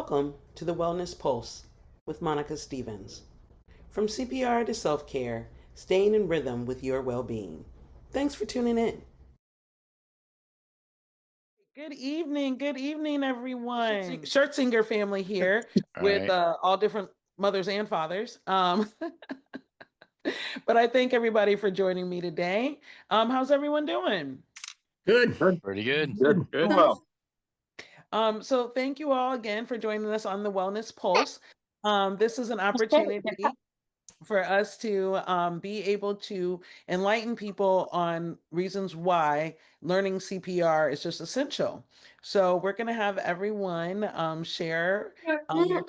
Welcome to the Wellness Pulse with Monica Stevens. From CPR to self care, staying in rhythm with your well being. Thanks for tuning in. Good evening, everyone. Schirtzinger family here All with right. all different mothers and fathers. But I thank everybody for joining me today. How's everyone doing? Good. Pretty good. Good. Well, So thank you all again for joining us on the Wellness Pulse. This is an opportunity for us to be able to enlighten people on reasons why learning CPR is just essential. So we're going to have everyone share your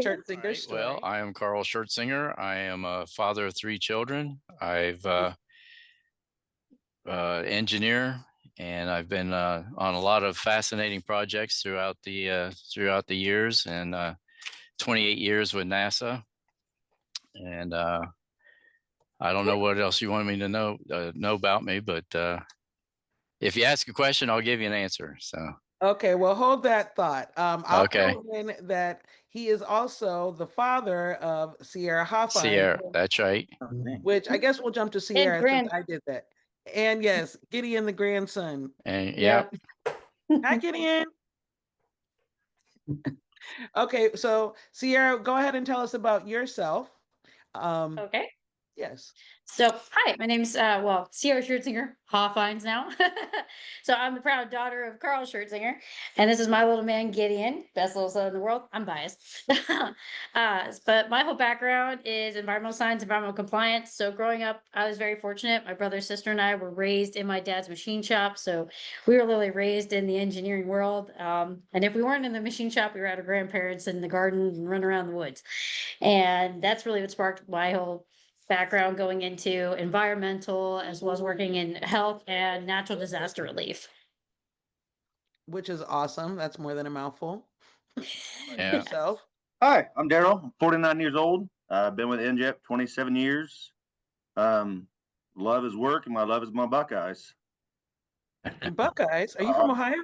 Schirtzinger Right. story. Well, I am Carl Schirtzinger. I am a father of 3 children. I've engineer, and I've been on a lot of fascinating projects throughout the years, and 28 years with NASA. And I don't know what else you want me to know about me, but if you ask a question, I'll give you an answer. So. Okay, well, hold that thought. I'll Okay. throw in that he is also the father of Sierra Hoffhines, Sierra, that's right. which I guess we'll jump to Sierra grand- since I did that. And yes, Gideon, the grandson. And Yep. Hi, Gideon. Okay, so Sierra, go ahead and tell us about yourself. Okay. Yes. So, hi, my name's Sierra Schirtzinger, Hoffhines now. So I'm the proud daughter of Carl Schirtzinger, and this is my little man Gideon, best little son in the world. I'm biased, but my whole background is environmental science, environmental compliance. So growing up, I was very fortunate. My brother, sister, and I were raised in my dad's machine shop, so we were literally raised in the engineering world. And if we weren't in the machine shop, we were at our grandparents in the garden and running around the woods, and that's really what sparked my whole background going into environmental as well as working in health and natural disaster relief. Which is awesome. That's more than a mouthful. Yeah. Yourself. Hi, I'm Daryl. I'm 49 years old. I've been with NJEP 27 years. Love is work, and my love is my Buckeyes. Buckeyes. Are you from Ohio?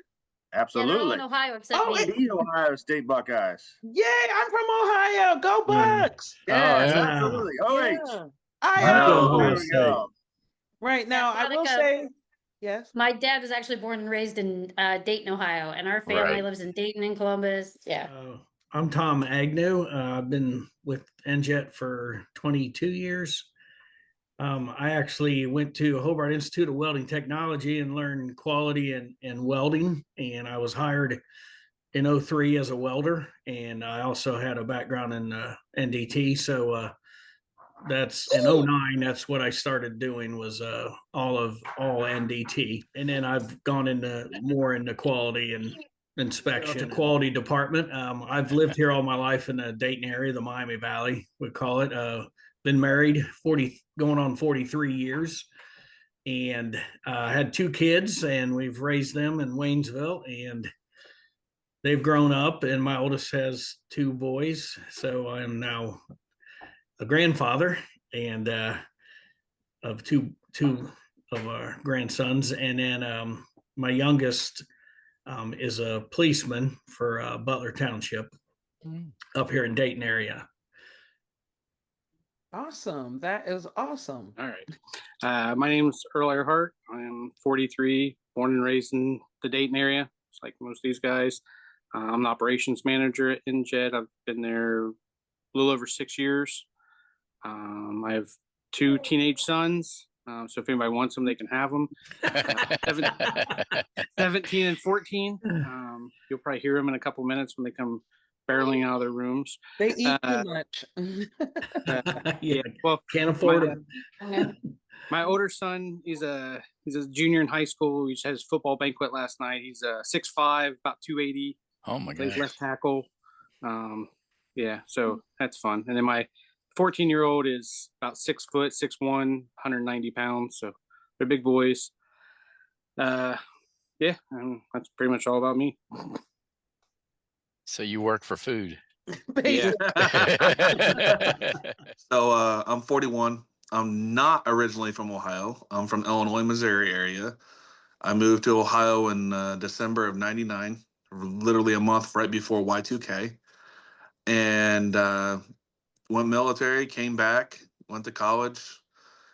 Yeah, they're all Absolutely. in Ohio except Oh, me. The Ohio State Buckeyes. Yay, I'm from Ohio. Go Bucks. Yes, yeah. absolutely. OH. Yeah. There we go. Right now, I will Monica, say, yes. my dad was actually born and raised in Dayton, Ohio, and our family Right. lives in Dayton and Columbus. Yeah. I'm Tom Agnew. I've been with NJET for 22 years. I actually went to Hobart Institute of Welding Technology and learned quality and welding, and I was hired in 03 as a welder, and I also had a background in NDT. So that's in 09. That's what I started doing was all NDT, and then I've gone into more into quality and inspection, the quality department. I've lived here all my life in the Dayton area, the Miami Valley, we call it. Been married 40, going on 43 years, and had 2 kids, and we've raised them in Waynesville, and they've grown up. And my oldest has 2 boys, so I'm now a grandfather and of two of our grandsons, and then my youngest is a policeman for Butler Township up here in Dayton area. Awesome. That is awesome. All right. My name's Earl Earhart. I'm 43, born and raised in the Dayton area, just like most of these guys. I'm an operations manager at NJET. I've been there a little over 6 years. I have 2 teenage sons. So if anybody wants them, they can have them. 17 and 14. You'll probably hear them in a couple minutes when they come barreling out of their rooms. They eat too much. Yeah, Well, can't afford it. my older son, he's a junior in high school. He just had his football banquet last night. He's 6'5", about 280. Oh my Plays gosh. left tackle. Yeah, so that's fun. And then my 14-year-old is about 6 foot, 6'1", 190 pounds. So they're big boys. Yeah, and that's pretty much all about me. So you work for food. Yeah. So I'm 41. I'm not originally from Ohio. I'm from Illinois, Missouri area. I moved to Ohio in December of '99, literally a month right before Y2K. and went military, came back, went to college,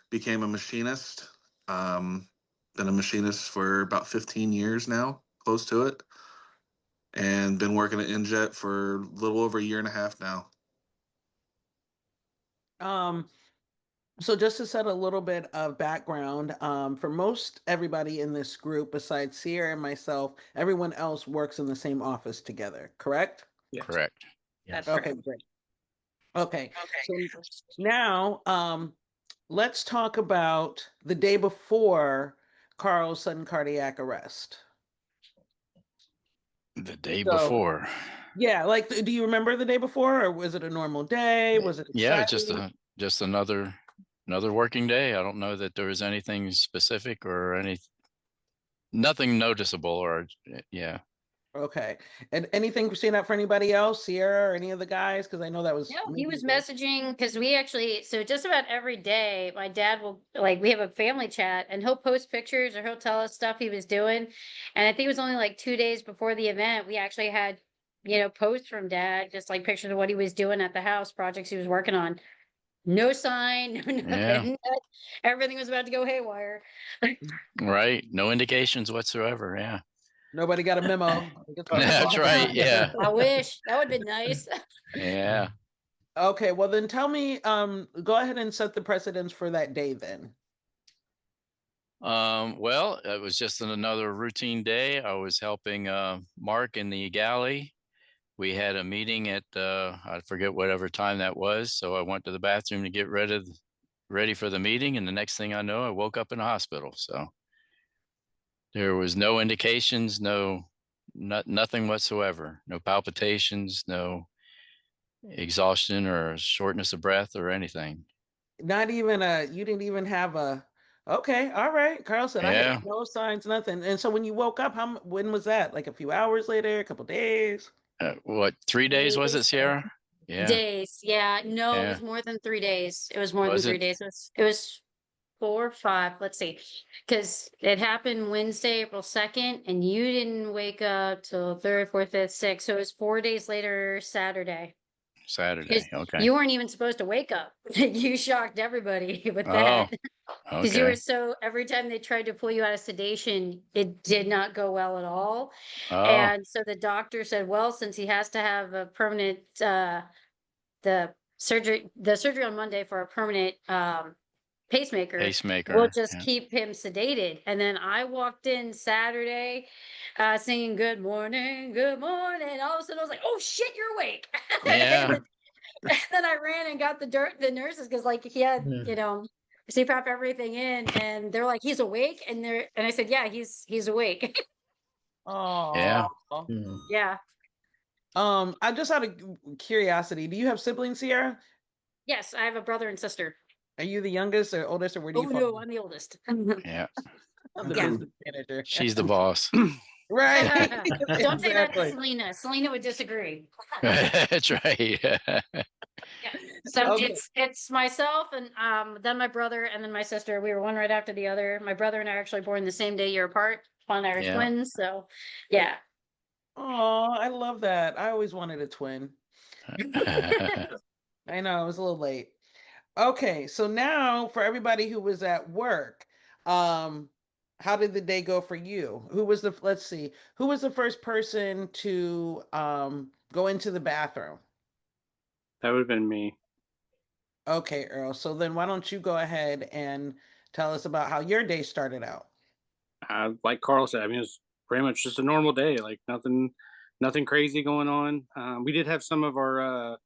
became a machinist. Been a machinist for about 15 years now, close to it, and been working at InJet for a little over a year and a half now. So just to set a little bit of background, for most everybody in this group, besides Sierra and myself, everyone else works in the same office together, correct? Yes. Correct. Yes. Okay, great. Okay, so now let's talk about the day before Carl's sudden cardiac arrest. The day So, before. yeah, like, do you remember the day before, or was it a normal day? Was it Yeah, exciting? just another working day. I don't know that there was anything specific or nothing noticeable or yeah. Okay. And anything stand out for anybody else, Sierra or any of the guys? Because I know that was No, he maybe was messaging because we actually, so just about every day, my dad will, like, we have a family chat and he'll post pictures or he'll tell us stuff he was doing. And I think it was only like 2 days before the event, we actually had, posts from dad, just like pictures of what he was doing at the house, projects he was working on. No sign, no Yeah. nothing. Everything was about to go haywire. Right. No indications whatsoever. Yeah. nobody got a memo. That's right. Yeah. I wish that would have been nice. Yeah. Okay, well then tell me, go ahead and set the precedence for that day then. Well, it was just another routine day. I was helping Mark in the galley. We had a meeting at I forget whatever time that was. So I went to the bathroom to get ready for the meeting, and the next thing I know, I woke up in a hospital. So there was no indications, nothing whatsoever. No palpitations, no exhaustion or shortness of breath or anything. Not even you didn't even have a, okay, all right. Carl said, I Yeah. had no signs, nothing. And so when you woke up, when was that? Like a few hours later, a couple days? What, 3 days was it, Days. Sierra? Yeah. Days. Yeah. No, it Yeah. was more than 3 days. It was more than Was three it? days. It was 4 or 5. Let's see. Because it happened Wednesday, April 2nd, and you didn't wake up till third, fourth, fifth, sixth. So it was 4 days later, Saturday. Saturday. Because Okay. you weren't even supposed to wake up. You shocked everybody with Oh, that. Because you were okay. so, every time they tried to pull you out of sedation, it did not go well at all. Oh, And so the doctor said, well, since he has to have a permanent, the surgery on Monday for a permanent, pacemaker, we'll pacemaker. just Yeah. keep him sedated. And then I walked in Saturday, singing good morning, good morning. All of a sudden I was like, oh shit, you're awake. Yeah. And then I ran and got the nurses because like he had, Yeah. CPAP everything in, and they're like, he's awake, and I said, yeah, he's awake. Oh, Yeah. Yeah. Yeah. I just out of curiosity, do you have siblings, Sierra? Yes, I have a brother and sister. Are you the youngest or oldest, or where do Oh you no, fall? I'm the oldest. Yeah. I'm the Yeah. business manager. She's the boss. Right. Don't say that to Exactly. Selena. Selena would disagree. That's right. Yeah. So Okay. it's myself and then my brother and then my sister. We were one right after the other. My brother and I are actually born the same day, year apart, on Irish Yeah. twins. So yeah. Oh, I love that. I always wanted a twin. I know I was a little late. Okay, so now for everybody who was at work, how did the day go for you? Let's see, who was the first person to go into the bathroom? That would have been me. Okay, Earl. So then why don't you go ahead and tell us about how your day started out? Like Carl said, I mean, it was pretty much just a normal day, like nothing crazy going on. We did have some of our,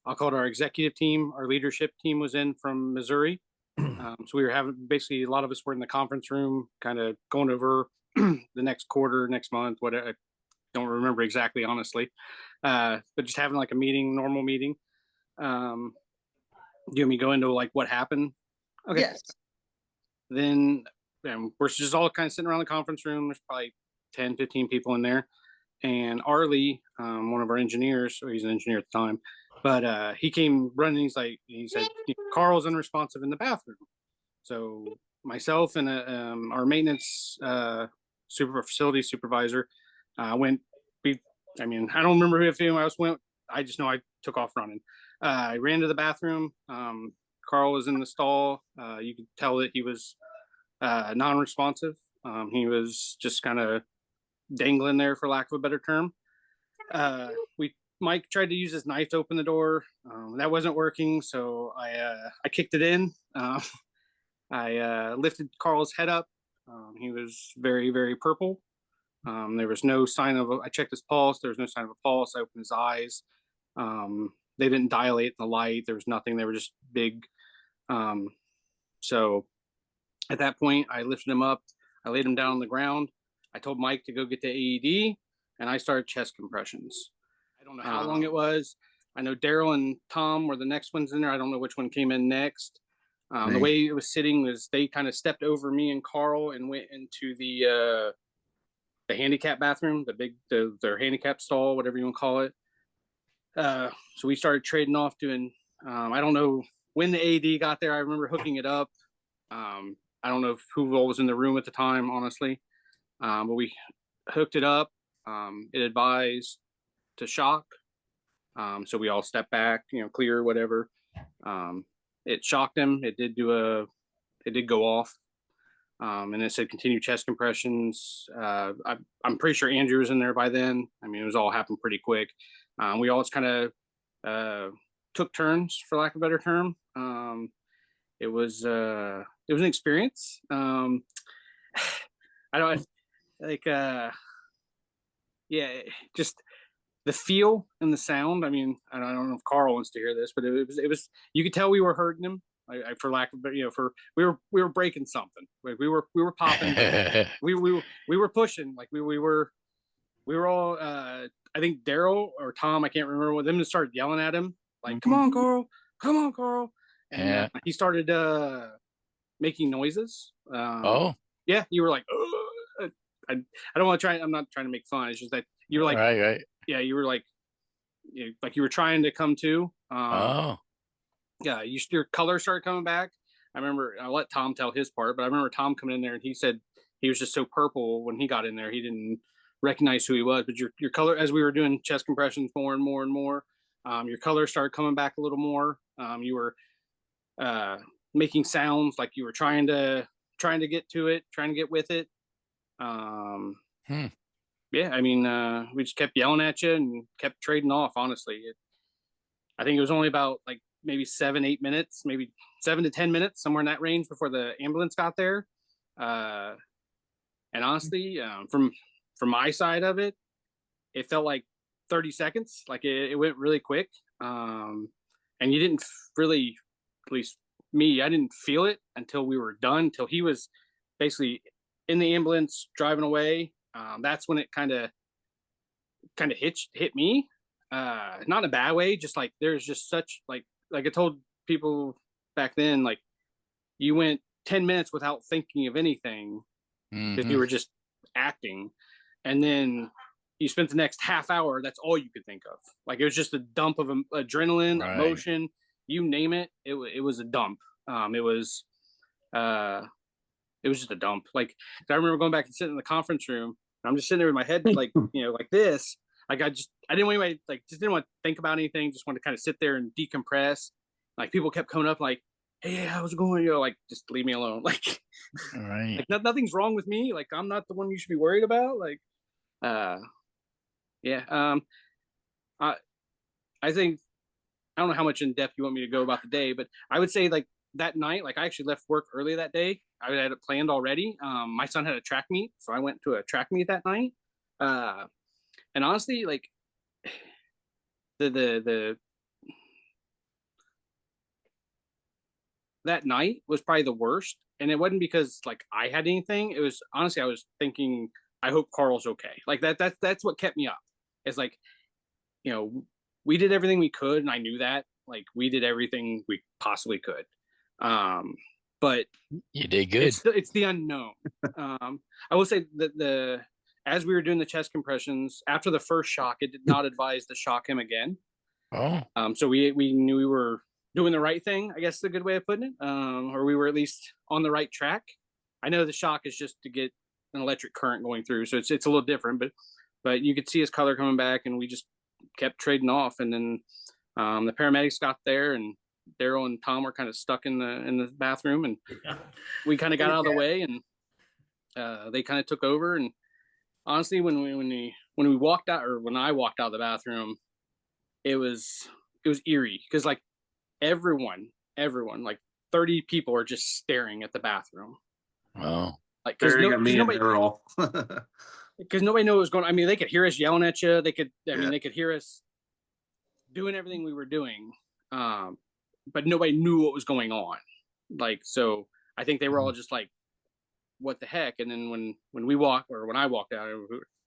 I'll call it our executive team, our leadership team was in from Missouri. So we were having, basically a lot of us were in the conference room, kind of going over the next quarter, next month, whatever. I don't remember exactly, honestly. But just having like a meeting, normal meeting. You want me to go into like what happened? Okay. Yes. Then we're just all kind of sitting around the conference room. There's probably 10, 15 people in there. And Arlie, one of our engineers, or he's an engineer at the time, but he came running. He said, Carl's unresponsive in the bathroom. So myself and our maintenance facility supervisor went. I don't remember if anyone else went. I just know I took off running. I ran to the bathroom. Carl was in the stall. You could tell that he was non-responsive. He was just kind of dangling there, for lack of a better term. Mike tried to use his knife to open the door. That wasn't working, so I kicked it in. I lifted Carl's head up. He was very, very purple. There was no sign of, I checked his pulse. There was no sign of a pulse. I opened his eyes. They didn't dilate in the light. There was nothing. They were just big. So at that point, I lifted him up. I laid him down on the ground. I told Mike to go get the AED, and I started chest compressions. I don't know how long it was. I know Daryl and Tom were the next ones in there. I don't know which one came in next. The way it was sitting was they kind of stepped over me and Carl and went into the handicap bathroom, their handicap stall, whatever you want to call it. So we started trading off doing, I don't know when the AED got there. I remember hooking it up. I don't know who all was in the room at the time, honestly. But we hooked it up. It advised to shock. So we all stepped back, clear, whatever. It shocked him. It did go off. And it said continue chest compressions. I'm pretty sure Andrew was in there by then. I mean, it was all happened pretty quick. We all just kind of took turns, for lack of a better term. It was an experience. I don't like, just the feel and the sound. I mean, I don't know if Carl wants to hear this, but it was, you could tell we were hurting him. For lack of, we were breaking something. Like we were popping. we were pushing. Like we were all. I think Daryl or Tom, I can't remember, what them to start yelling at him like, "Come on, Carl! Come on, Carl!" And he started making noises. Yeah, you were like, I don't want to try. I'm not trying to make fun. It's just that you were like, right. Yeah, you were like, like you were trying to come to. Yeah, your color started coming back. I remember, I'll let Tom tell his part, but I remember Tom coming in there and he said he was just so purple when he got in there. He didn't recognize who he was, but your color, as we were doing chest compressions more and more and more, your color started coming back a little more. You were making sounds like you were trying to get to it, trying to get with it. Yeah, I mean, we just kept yelling at you and kept trading off, honestly. I think it was only about like maybe 7-8 minutes, maybe 7 to 10 minutes, somewhere in that range before the ambulance got there. And honestly, from my side of it, it felt like 30 seconds. Like it went really quick. And you didn't really, at least me, I didn't feel it until we were done, until he was basically in the ambulance driving away. That's when it kind of hit me. Not in a bad way, just like there's just such like I told people back then, like you went 10 minutes without thinking of anything because you were just acting, and then you spent the next half hour, that's all you could think of. Like it was just a dump of adrenaline, emotion, you name it. It was a dump. It was just a dump. Like I remember going back and sitting in the conference room, and I'm just sitting there with my head like like this. Like I didn't want to just didn't want to think about anything. Just wanted to kind of sit there and decompress. Like people kept coming up like, "Hey, how's it going?" Like just leave me alone. Like, like nothing's wrong with me. Like I'm not the one you should be worried about. Like, yeah. I think I don't know how much in depth you want me to go about the day, but I would say like that night, like I actually left work early that day. I had it planned already. My son had a track meet, so I went to a track meet that night. And honestly, like the that night was probably the worst. And it wasn't because like I had anything. It was honestly, I was thinking, I hope Carl's okay. Like that's what kept me up. It's like, we did everything we could, and I knew that. Like we did everything we possibly could. But you did good. It's the unknown. I will say that as we were doing the chest compressions, after the first shock, it did not advise to shock him again. So we knew we were doing the right thing, I guess is a good way of putting it. Or we were at least on the right track. I know the shock is just to get an electric current going through, so it's a little different, but you could see his color coming back, and we just kept trading off. And then the paramedics got there, and Daryl and Tom were kind of stuck in the bathroom, and Yeah. we kind of got out of the way, and they kind of took over. And honestly, when we walked out, or when I walked out of the bathroom, it was eerie, because like everyone, like 30 people are just staring at the bathroom. Wow. Like, Staring at me and nobody, Earl. because nobody knew what was going on. I mean, they could hear us yelling at you. They could, I mean, they could hear us doing everything we were doing, but nobody knew what was going on. Like, so I think they were all just like, "What the heck?" And then when we walked, or when I walked out,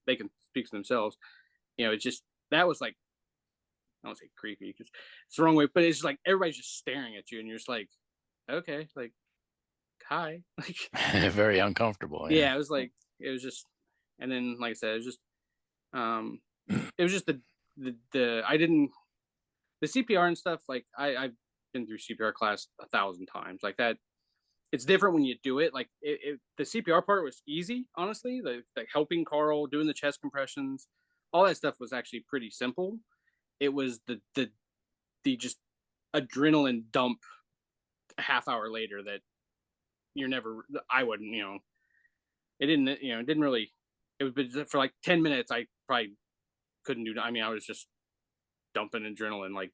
they can speak for themselves. It's just, that was like, I don't say creepy because it's the wrong way, but it's just like everybody's just staring at you, and you're just like, okay, like, hi, like, Very uncomfortable. yeah, it was like, it was just, and then like I said, it was just the I didn't, the CPR and stuff, like I've been through CPR class 1,000 times, like that. It's different when you do it. Like the CPR part was easy, honestly. Like helping Carl, doing the chest compressions, all that stuff was actually pretty simple. It was the just adrenaline dump a half hour later that I wouldn't, it didn't really, it was for like 10 minutes. I probably couldn't do, I mean, I was just dumping adrenaline. Like,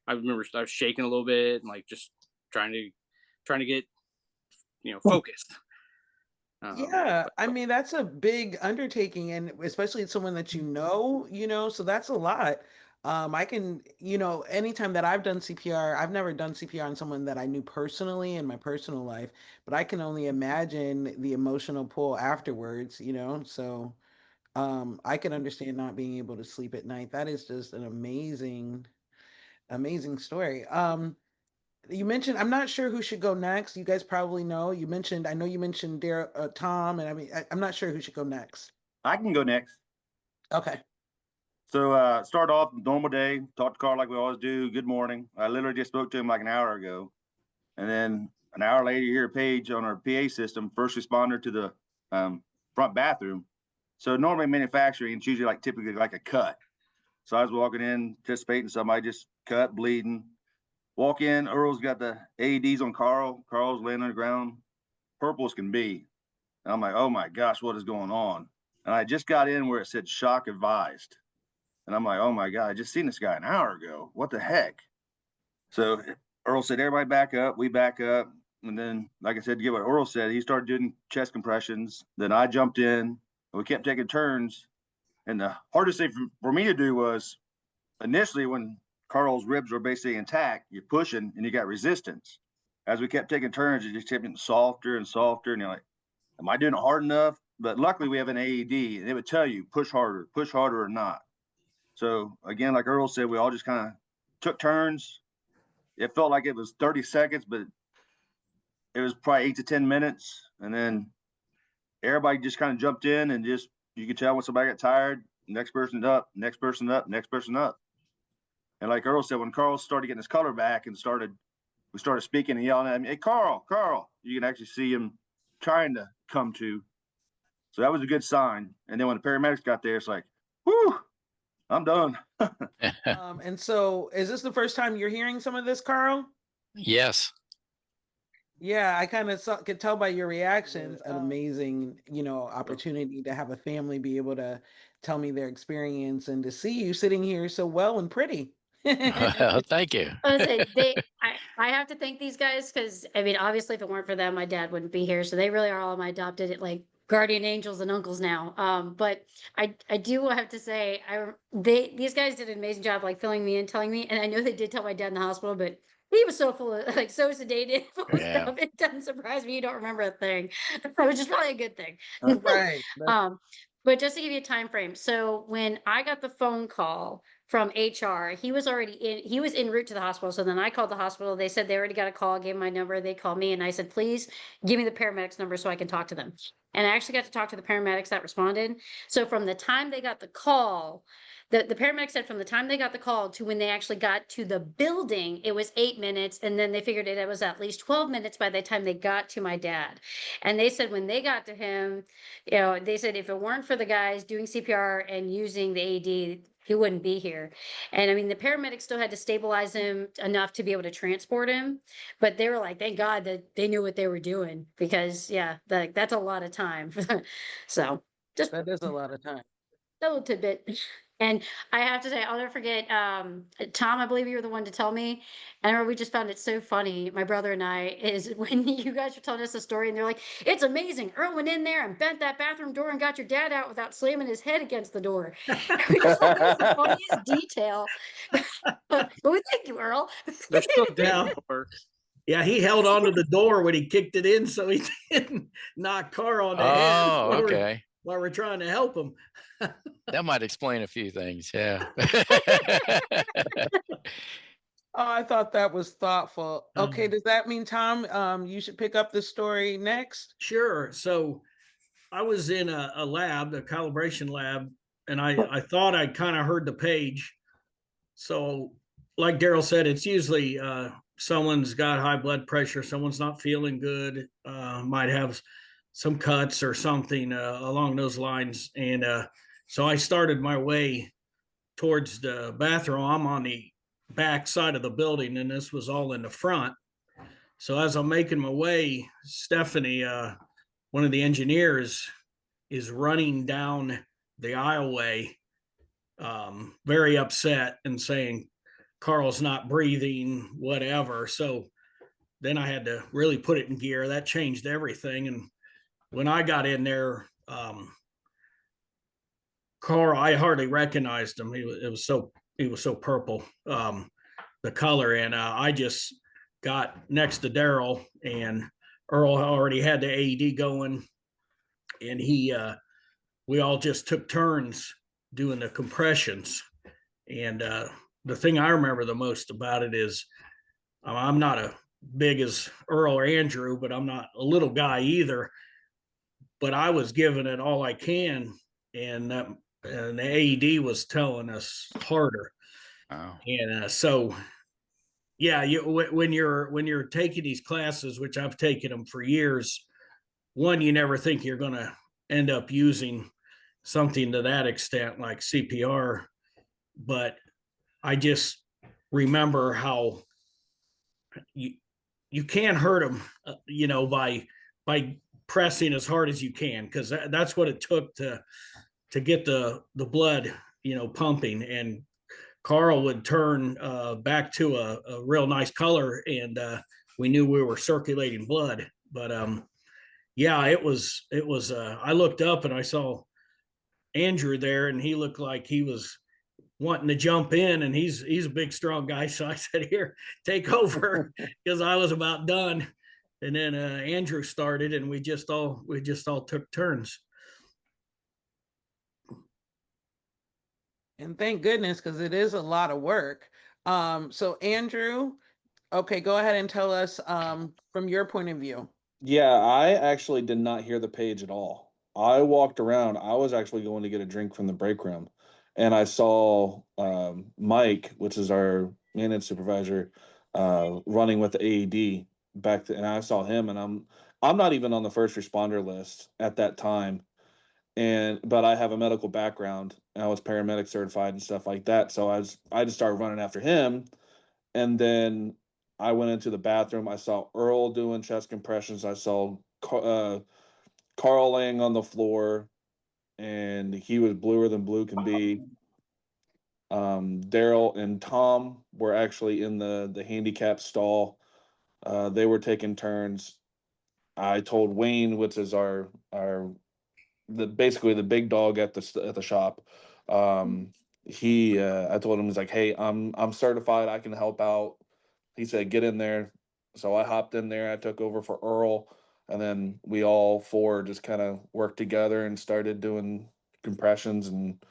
I remember I was shaking a little bit, and like just trying to get, focused. Yeah, I mean, that's a big undertaking, and especially someone that so that's a lot. I can, anytime that I've done CPR, I've never done CPR on someone that I knew personally in my personal life, but I can only imagine the emotional pull afterwards, so I can understand not being able to sleep at night. That is just an amazing, amazing story. You mentioned, I'm not sure who should go next. You guys probably know. I know you mentioned Tom, and I mean, I'm not sure who should go next. I can go next. Okay. So start off normal day, talk to Carl like we always do. Good morning. I literally just spoke to him like an hour ago. And then an hour later, you hear a page on our PA system, first responder to the front bathroom. So normally manufacturing, it's usually typically like a cut. So I was walking in, anticipating somebody just cut, bleeding. Walk in, Earl's got the AEDs on Carl. Carl's laying on the ground, purple as can be. And I'm like, oh my gosh, what is going on? And I just got in where it said shock advised. And I'm like, oh my God, I just seen this guy an hour ago. What the heck? So Earl said, everybody back up. We back up. And then, like I said, to get what Earl said, he started doing chest compressions. Then I jumped in, and we kept taking turns. And the hardest thing for me to do was initially when Carl's ribs were basically intact, you're pushing and you got resistance. As we kept taking turns, it just kept getting softer and softer. And you're like, am I doing it hard enough? But luckily we have an AED, and it would tell you push harder or not. So again, like Earl said, we all just kind of took turns. It felt like it was 30 seconds, but it was probably 8 to 10 minutes. And then everybody just kind of jumped in, and just, you could tell when somebody got tired, next person up, next person up, next person up. And like Earl said, when Carl started getting his color back and we started speaking and yelling at him, hey, Carl, you can actually see him trying to come to. So that was a good sign. And then when the paramedics got there, it's like, whew, I'm done. And so is this the first time you're hearing some of this, Carl? Yes. Yeah, I kind of could tell by your reactions, an amazing, opportunity to have a family be able to tell me their experience, and to see you sitting here so well and pretty. Well, thank you. I was say I have to thank these guys, because I mean, obviously, if it weren't for them, my dad wouldn't be here. So they really are all my adopted guardian angels and uncles now. But I do have to say, these guys did an amazing job filling me in, telling me, and I know they did tell my dad in the hospital, but he was so full of so sedated, full of Yeah. stuff. It doesn't surprise me you don't remember a thing, which is probably a good thing. Right. But just to give you a time frame, so when I got the phone call from HR, he was en route to the hospital. So then I called the hospital. They said they already got a call, gave my number. They called me, and I said, please give me the paramedics number so I can talk to them. And I actually got to talk to the paramedics that responded. So from the time they got the call, the paramedics said from the time they got the call to when they actually got to the building, it was 8 minutes. And then they figured it was at least 12 minutes by the time they got to my dad. And they said when they got to him, you know, they said if it weren't for the guys doing CPR and using the AED, he wouldn't be here. And I mean, the paramedics still had to stabilize him enough to be able to transport him. But they were like, thank God that they knew what they were doing, because yeah, that's a lot of time. So just That is a lot of time. a little tidbit. And I have to say, I'll never forget, Tom, I believe you were the one to tell me. And I remember we just found it so funny, my brother and I, is when you guys were telling us the story and they're like, it's amazing. Earl went in there and bent that bathroom door and got your dad out without slamming his head against the door. We just thought it was the funniest detail. But we thank you, Earl. They're still Yeah. paperwork. Yeah, he held onto the door when he kicked it in so he didn't knock Carl on the head Oh, while okay. we're trying to help him. That might explain a few things. Yeah. Oh, I thought that was thoughtful. Okay, Um, does that mean, Tom, you should pick up the story next? Sure. So I was in a lab, a calibration lab, and I thought I kind of heard the page. So, like Daryl said, it's usually someone's got high blood pressure, someone's not feeling good, might have some cuts or something along those lines. And so I started my way towards the bathroom. I'm on the back side of the building, and this was all in the front. So as I'm making my way, Stephanie, one of the engineers, is running down the aisleway, very upset and saying, Carl's not breathing, whatever. So then I had to really put it in gear. That changed everything. And when I got in there, Carl, I hardly recognized him. He was so purple, the color. And I just got next to Daryl, and Earl already had the AED going, and we all just took turns doing the compressions. And the thing I remember the most about it is I'm not a big as Earl or Andrew, but I'm not a little guy either. But I was giving it all I can, and and the AED was telling us harder. Oh. And so, yeah, when you're taking these classes, which I've taken them for years, one, you never think you're going to end up using something to that extent like CPR, but I just remember how you can hurt them, by pressing as hard as you can, because that's what it took to get the blood, pumping. And Carl would turn back to a real nice color, and we knew we were circulating blood. But yeah, it was. I looked up and I saw Andrew there, and he looked like he was wanting to jump in, and he's a big strong guy. So I said, here, take over, because I was about done. And then Andrew started, and we just all took turns. And thank goodness, because it is a lot of work. So Andrew, okay, go ahead and tell us from your point of view. Yeah, I actually did not hear the page at all. I walked around. I was actually going to get a drink from the break room, and I saw Mike, which is our maintenance supervisor, running with the AED and I saw him, and I'm not even on the first responder list at that time, but I have a medical background, and I was paramedic certified and stuff like that. So I just started running after him, and then I went into the bathroom. I saw Earl doing chest compressions. I saw Carl laying on the floor, and he was bluer than blue can be. Daryl and Tom were actually in the handicap stall. They were taking turns. I told Wayne, which is basically the big dog at the shop. I told him, he's like, hey, I'm certified, I can help out. He said, get in there. So I hopped in there, I took over for Earl, and then we all four just kind of worked together and started doing compressions and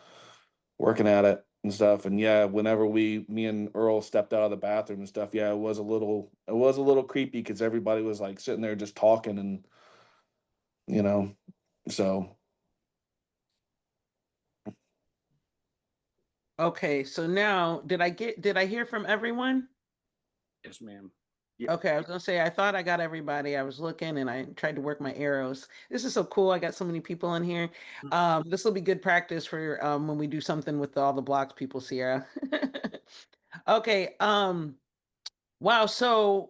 working at it and stuff. And yeah, whenever me and Earl stepped out of the bathroom and stuff, yeah, it was a little creepy, because everybody was like sitting there just talking, and you know, so Okay, so now did I hear from everyone? Yes, ma'am. Yeah. Okay, I was gonna say I thought I got everybody. I was looking and I tried to work my arrows. This is so cool. I got so many people in here. This will be good practice for when we do something with all the blocks people, Sierra. Okay, wow, so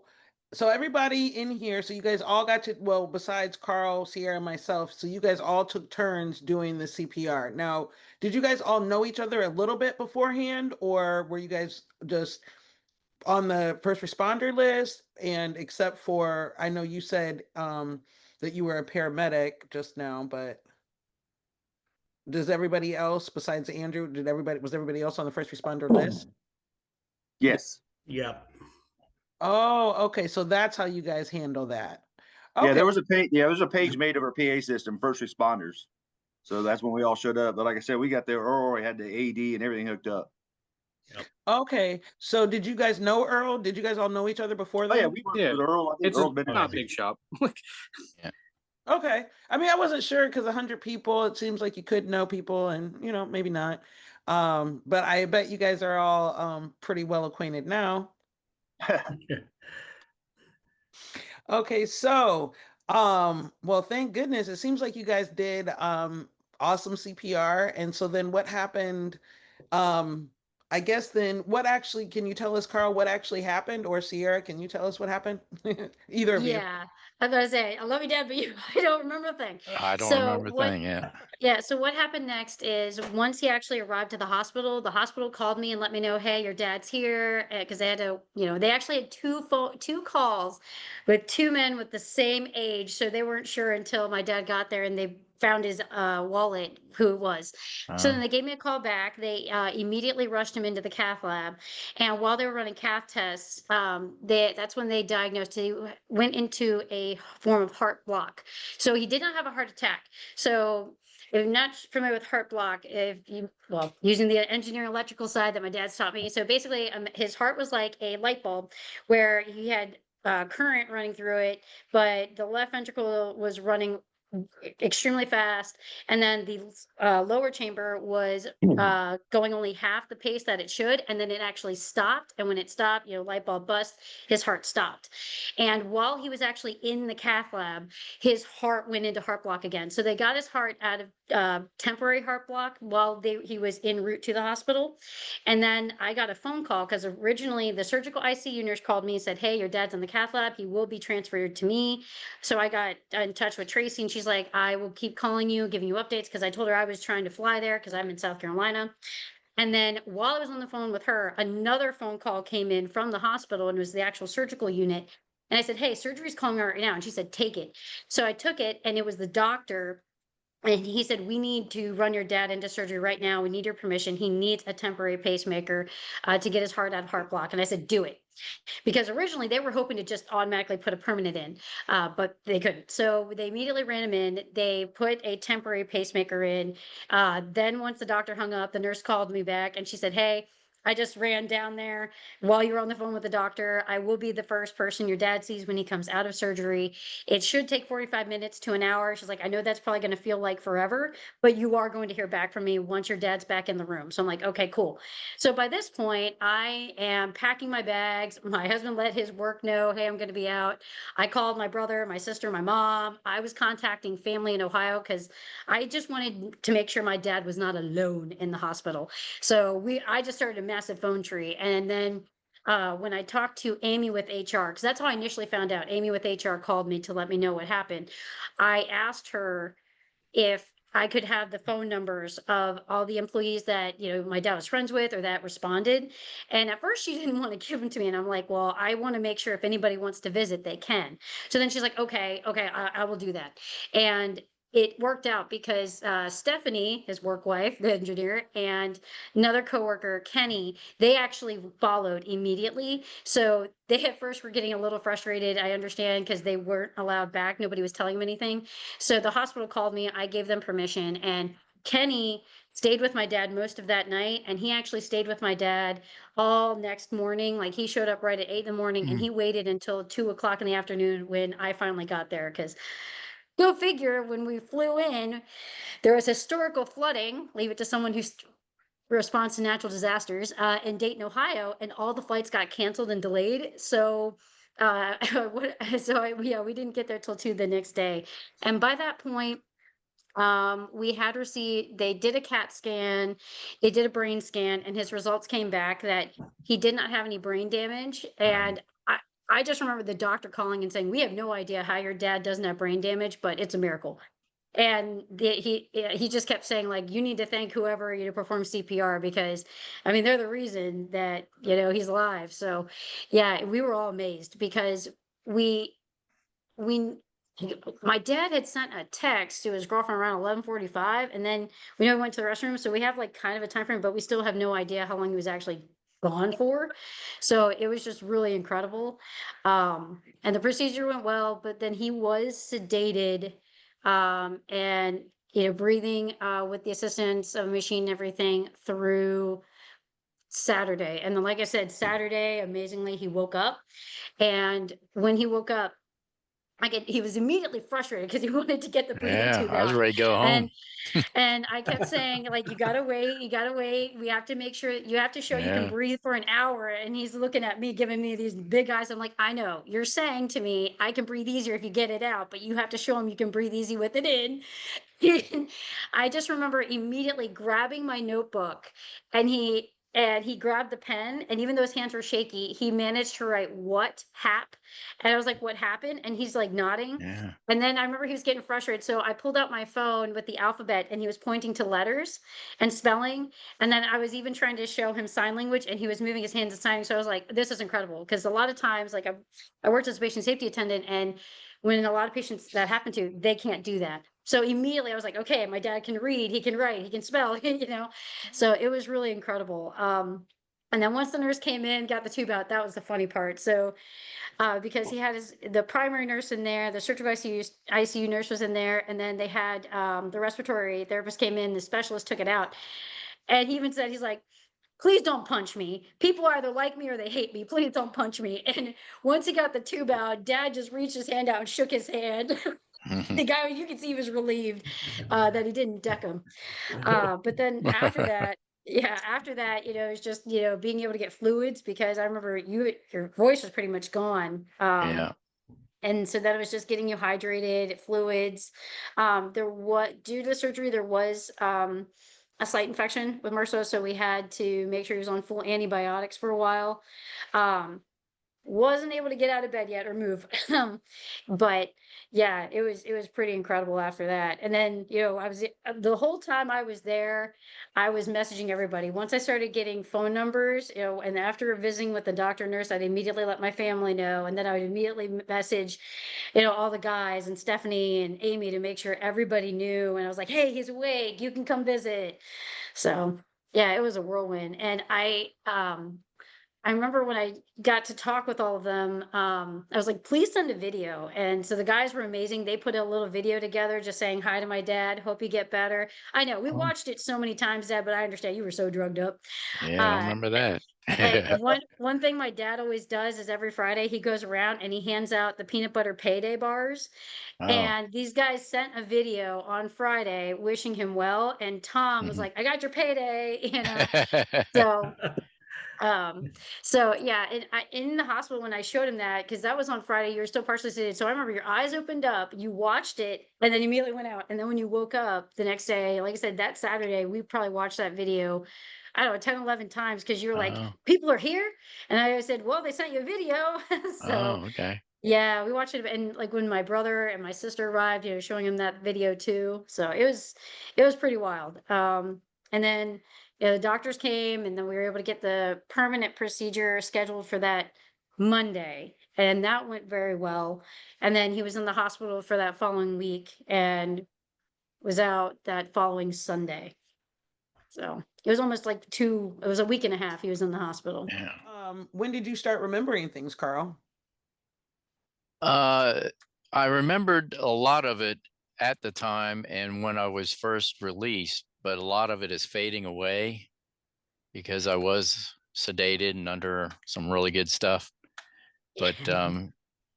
everybody in here, so you guys all got to, well, besides Carl, Sierra, and myself, so you guys all took turns doing the CPR. Now, did you guys all know each other a little bit beforehand, or were you guys just on the first responder list? And except for, I know you said that you were a paramedic just now, but does everybody else besides Andrew, was everybody else on the first responder list? Yes. Yep. Oh, okay. So that's how you guys handle that. Yeah, Okay. there was a page. Yeah, there was a page made of our PA system, first responders. So that's when we all showed up. But like I said, we got there early, had the AD and everything hooked up. Okay. So did you guys know Earl? Did you guys all know each other before Oh yeah, then? we worked Yeah, with Earl. I think it's a Earl's been there not a 6 big years. shop. Okay. I mean, I wasn't sure because 100 people, it seems like you could know people and, maybe not. But I bet you guys are all pretty well acquainted now. Okay, so well, thank goodness. It seems like you guys did awesome CPR. And so then what happened? Um I guess then what actually, can you tell us, Carl, what actually happened? Or Sierra, can you tell us what happened? Either of you. Yeah, I was gonna say, I love you, Dad, but I don't remember a thing. I don't So remember a what? thing. Yeah. Yeah, so what happened next is once he actually arrived to the hospital called me and let me know, hey, your dad's here, because they had to, they actually had two calls with two men with the same age, so they weren't sure until my dad got there and they found his wallet, who it was. So then they gave me a call back. They immediately rushed him into the cath lab, and while they were running cath tests, that's when they diagnosed he went into a form of heart block. So he did not have a heart attack. So if you're not familiar with heart block, using the engineering electrical side that my dad's taught me. So basically, his heart was like a light bulb where he had current running through it, but the left ventricle was running extremely fast, and then the lower chamber was going only half the pace that it should, and then it actually stopped. And when it stopped, light bulb bust, his heart stopped. And while he was actually in the cath lab, his heart went into heart block again. So they got his heart out of temporary heart block while he was en route to the hospital. And then I got a phone call because originally the surgical ICU nurse called me and said, hey, your dad's in the cath lab. He will be transferred to me. So I got in touch with Tracy and she's like, I will keep calling you, giving you updates, because I told her I was trying to fly there because I'm in South Carolina. And then while I was on the phone with her, another phone call came in from the hospital and it was the actual surgical unit. And I said, hey, surgery's calling me right now. And she said, take it. So I took it, and it was the doctor. And he said, we need to run your dad into surgery right now. We need your permission. He needs a temporary pacemaker to get his heart out of heart block. And I said, do it. Because originally they were hoping to just automatically put a permanent in, but they couldn't. So they immediately ran him in. They put a temporary pacemaker in. Then once the doctor hung up, the nurse called me back and she said, hey, I just ran down there while you were on the phone with the doctor. I will be the first person your dad sees when he comes out of surgery. It should take 45 minutes to an hour. She's like, I know that's probably going to feel like forever, but you are going to hear back from me once your dad's back in the room. So I'm like, okay, cool. So by this point, I am packing my bags. My husband let his work know, hey, I'm going to be out. I called my brother, my sister, my mom. I was contacting family in Ohio because I just wanted to make sure my dad was not alone in the hospital. So I just started a massive phone tree. And then when I talked to Amy with HR, because that's how I initially found out, Amy with HR called me to let me know what happened. I asked her if I could have the phone numbers of all the employees that, my dad was friends with or that responded. And at first she didn't want to give them to me. And I'm like, well, I want to make sure if anybody wants to visit, they can. So then she's like, okay, I will do that. And it worked out because Stephanie, his work wife, the engineer, and another coworker, Kenny, they actually followed immediately. So they at first were getting a little frustrated. I understand, because they weren't allowed back. Nobody was telling them anything. So the hospital called me, I gave them permission, and Kenny stayed with my dad most of that night, and he actually stayed with my dad all next morning. Like, he showed up right at 8 in the morning, and he waited until 2 o'clock in the afternoon when I finally got there. Because go figure, when we flew in, there was historical flooding. Leave it to someone who's response to natural disasters in Dayton, Ohio, and all the flights got canceled and delayed. So we didn't get there till 2 the next day. And by that point, we had received, they did a CAT scan, they did a brain scan, and his results came back that he did not have any brain damage. And I just remember the doctor calling and saying, "We have no idea how your dad doesn't have brain damage, but it's a miracle." And he just kept saying, like, "You need to thank whoever you perform CPR, because I mean, they're the reason that, he's alive." So yeah, we were all amazed because we we my dad had sent a text to his girlfriend around 11:45, and then we know he went to the restroom, so we have like kind of a time frame, but we still have no idea how long he was actually gone for. So it was just really incredible. And the procedure went well, but then he was sedated, and breathing with the assistance of a machine and everything through Saturday. And then, like I said, Saturday, amazingly, he woke up. And when he woke up, he was immediately frustrated because he wanted to get the breathing Yeah, tube I was out. ready to go home. And I kept saying, like, "You gotta wait, you gotta wait. We have to make sure you have to show you can Yeah. breathe for an hour." And he's looking at me, giving me these big eyes. I'm like, "I know, you're saying to me, I can breathe easier if you get it out, but you have to show him you can breathe easy with it in." I just remember immediately grabbing my notebook, and he grabbed the pen, and even though his hands were shaky, he managed to write "what hap," and I was like, "What happened?" And he's like nodding. Yeah. And then I remember he was getting frustrated, so I pulled out my phone with the alphabet, and he was pointing to letters and spelling. And then I was even trying to show him sign language, and he was moving his hands and signing. So I was like, "This is incredible," because a lot of times, like I worked as a patient safety attendant, and when a lot of patients that happen to, they can't do that. So immediately I was like, "Okay, my dad can read, he can write, he can spell," So it was really incredible. And then once the nurse came in, got the tube out, that was the funny part. So because he had the primary nurse in there, the surgical ICU nurse was in there, and then they had the respiratory therapist came in, the specialist took it out, and he even said, he's like, "Please don't punch me. People either like me or they hate me. Please don't punch me." And once he got the tube out, Dad just reached his hand out and shook his hand. The guy, you could see he was relieved that he didn't deck him. But then after that, yeah, after that, it's just, being able to get fluids, because I remember your voice was pretty much gone. Yeah. And so that was just getting you hydrated, fluids. Due to the surgery, there was a slight infection with MRSA, so we had to make sure he was on full antibiotics for a while. Um, wasn't able to get out of bed yet or move. But yeah, it was pretty incredible after that. And then, I was the whole time I was there, I was messaging everybody. Once I started getting phone numbers, and after visiting with the doctor nurse, I'd immediately let my family know. And then I would immediately message, all the guys and Stephanie and Amy to make sure everybody knew. And I was like, "Hey, he's awake. You can come visit." So yeah, it was a whirlwind. And I remember when I got to talk with all of them, I was like, "Please send a video." And so the guys were amazing. They put a little video together just saying hi to my dad. "Hope you get better." I know we Oh, watched it so many times, Dad, but I understand you were so drugged up. yeah, I don't Uh, remember that. and one thing my dad always does is every Friday he goes around and he hands out the peanut butter payday bars. Oh. And these guys sent a video on Friday wishing him well. And Tom was Mhm. like, "I got your payday," So um, so yeah, in the hospital when I showed him that, because that was on Friday, you were still partially sedated. So I remember your eyes opened up, you watched it, and then immediately went out. And then when you woke up the next day, like I said, that Saturday, we probably watched that video, I don't know, 10, 11 times, because you were like, Oh, "People are here." And I said, "Well, they sent you a video." So oh, okay. yeah, we watched it, and like when my brother and my sister arrived, showing him that video too. So it was pretty wild. And then the doctors came, and then we were able to get the permanent procedure scheduled for that Monday, and that went very well. And then he was in the hospital for that following week and was out that following Sunday. So it was almost like it was a week and a half he was in the hospital. Yeah. When did you start remembering things, Carl? I remembered a lot of it at the time and when I was first released, but a lot of it is fading away because I was sedated and under some really good stuff. But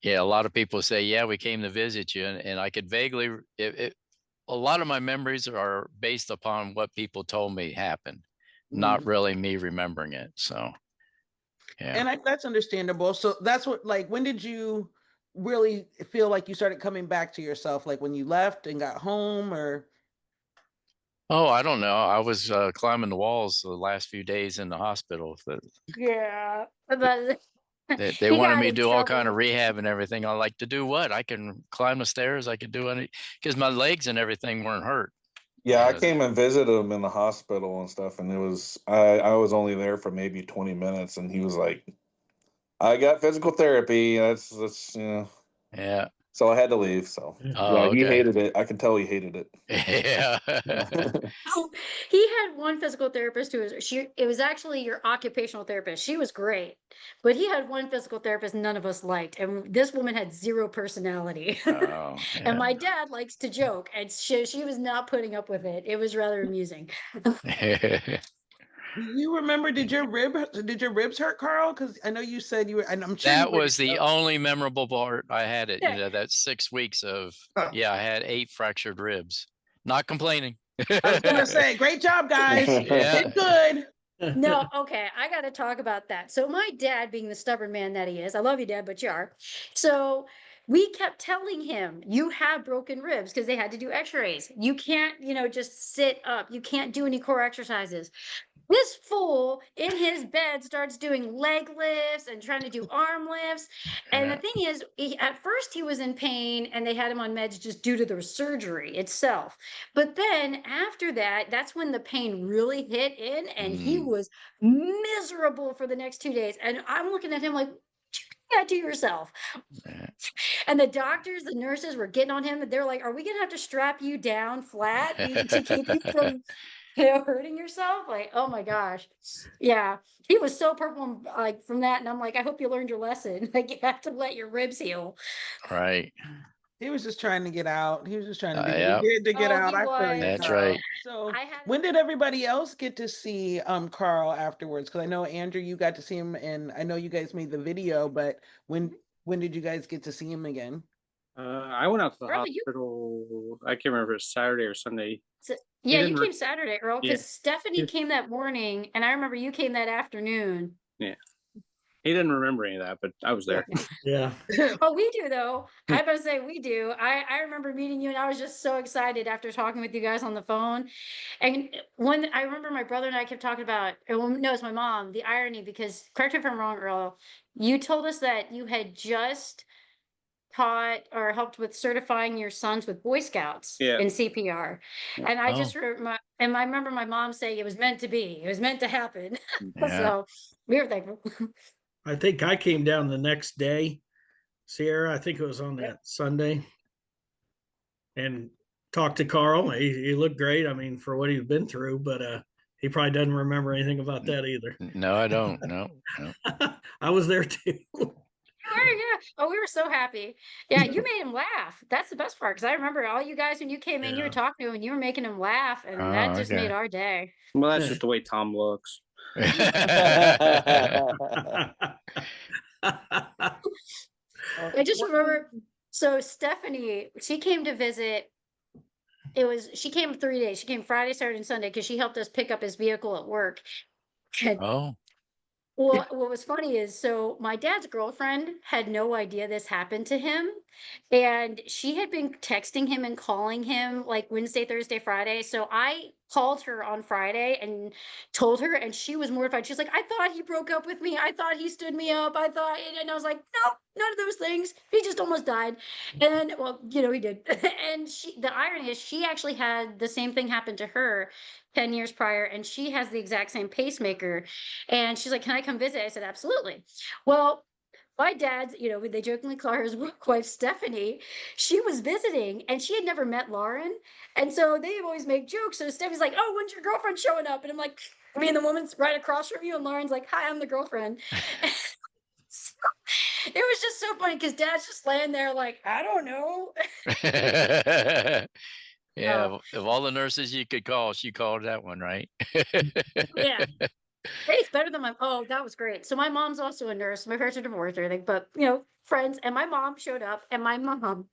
yeah, a lot of people say, "Yeah, we came to visit you," and I could vaguely. A lot of my memories are based upon what people told me happened. not really me remembering it. So, yeah. And that's understandable. So that's what, like, when did you really feel like you started coming back to yourself? Like when you left and got home, or? Oh, I don't know. I was climbing the walls the last few days in the hospital. Yeah. But They he wanted got me to in do all kind of trouble. rehab and everything. I like to do what? I can climb the stairs. I could do any, because my legs and everything weren't hurt. Yeah, I Uh, came and visited him in the hospital and stuff, and I was only there for maybe 20 minutes, and he was like, "I got physical therapy. That's yeah. So I had to leave. So Oh, yeah, he okay. hated it. I can tell he hated it. Yeah. Oh, he had one physical therapist who was it was actually your occupational therapist. She was great, but he had one physical therapist none of us liked, and this woman had zero personality. Oh, And yeah. my dad likes to joke, and she was not putting up with it. It was rather amusing. Do you remember, did your ribs hurt, Carl? Because I know you said you were, and I'm sure you That were. was the only memorable part I had it, Yeah. that 6 weeks of, yeah, I had 8 fractured ribs. Not complaining. I was gonna say, great job, guys. Yeah. Did good. No, okay, I got to talk about that. So my dad, being the stubborn man that he is, I love you, Dad, but you are. So we kept telling him, you have broken ribs, because they had to do x-rays. You can't, just sit up. You can't do any core exercises. This fool in his bed starts doing leg lifts and trying to do arm lifts. And the Yeah. thing is, at first he was in pain and they had him on meds just due to the surgery itself. But then after that, that's when the pain really hit in and he Mm, was miserable for the next 2 days. And I'm looking at him like, yeah, do yourself. yeah. And the doctors, the nurses were getting on him. And they're like, are we going to have to strap you down flat to keep you from hurting yourself? Like, oh my gosh. Yeah. He was so purple, like from that. And I'm like, I hope you learned your lesson. Like, you have to let your ribs heal. Right. He was just trying to get out. He was just trying to do what Yeah, he did to get Oh, out. he I feel you, was. that's Carl. right. So I had when did everybody else get to see Carl afterwards? Because I know Andrew, you got to see him, and I know you guys made the video, but when did you guys get to see him again? I went out to the Earl, you hospital. I can't remember if it was Saturday or Sunday. He yeah, you didn't. came Saturday, Earl, Yeah, because Stephanie he, came that morning, and I remember you came that afternoon. yeah. He didn't remember any of that, but I was there. Yeah. Oh, we do though. I was about to say we do. I remember meeting you, and I was just so excited after talking with you guys on the phone. And when I remember my brother and I kept talking about, well, no, it's my mom, the irony, because correct me if I'm wrong, Earl, you told us that you had just taught or helped with certifying your sons with Boy Scouts Yeah. in CPR. Yeah. And I Oh, just and I remember my mom saying it was meant to be. It was meant to happen. yeah. So we were thankful. I think I came down the next day, Sierra. I think it was on that Sunday, and talked to Carl. He looked great. I mean, for what he'd been through, but he probably doesn't remember anything about that either. No, I don't. No, no. I was there too. Yeah. Oh, we were so happy. Yeah, you made him laugh. That's the best part, because I remember all you guys when you came in, you were Yeah. talking to him and you were making him laugh, and that Oh, just made okay. our day. Well, that's just the way Tom looks. I just remember, so Stephanie, she came to visit. She came 3 days. She came Friday, Saturday, and Sunday because she helped us pick up his vehicle at work. Oh, Well, what was funny is, so my dad's girlfriend had no idea this happened to him. And she had been texting him and calling him like Wednesday, Thursday, Friday. So I called her on Friday and told her, and she was mortified. She's like, I thought he broke up with me. I thought he stood me up. And I was like, no, none of those things. He just almost died. And well, he did. And the irony is, she actually had the same thing happen to her 10 years prior, and she has the exact same pacemaker. And she's like, can I come visit? I said, absolutely. Well, my dad's, they jokingly call her his wife, Stephanie. She was visiting and she had never met Lauren. And so they always make jokes. So Stephanie's like, oh, when's your girlfriend showing up? And I'm like, the woman's right across from you. And Lauren's like, hi, I'm the girlfriend. So it was just so funny because dad's just laying there like, I don't know. yeah. Of all the nurses you could call, she called that one, right? Yeah. Hey, it's better than that was great. So my mom's also a nurse. My parents are divorced or anything, but friends. And my mom showed up, and my mom